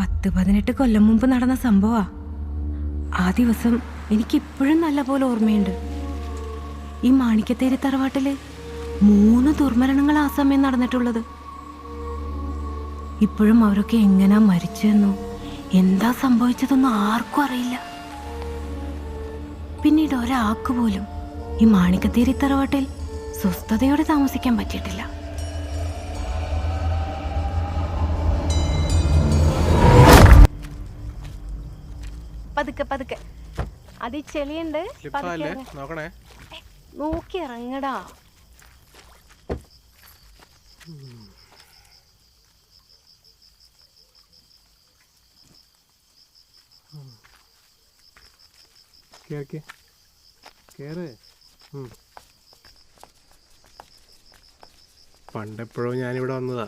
10-18 കൊല്ലം മുമ്പ് നടന്ന സംഭവ. ആ ദിവസം എനിക്കിപ്പോഴും നല്ലപോലെ ഓർമ്മയുണ്ട്. ഈ മാണിക്കത്തേരി തറവാട്ടില് 3 ദുർമരണങ്ങൾ ആ സമയം നടന്നിട്ടുള്ളത്. ഇപ്പോഴും അവരൊക്കെ എങ്ങനാ മരിച്ചെന്നോ എന്താ സംഭവിച്ചതെന്നോ ആർക്കും അറിയില്ല. പിന്നീട് ഒരാൾക്ക് പോലും ഈ മാണിക്കത്തേരി തറവാട്ടിൽ സ്വസ്ഥതയോടെ താമസിക്കാൻ പറ്റിയിട്ടില്ല. പതുക്കെ പതുക്കെ, അത് ചെളിയുണ്ട്, നോക്കി ഇറങ്ങടാ. പണ്ടെപ്പോഴോ ഞാനിവിടെ വന്നതാ.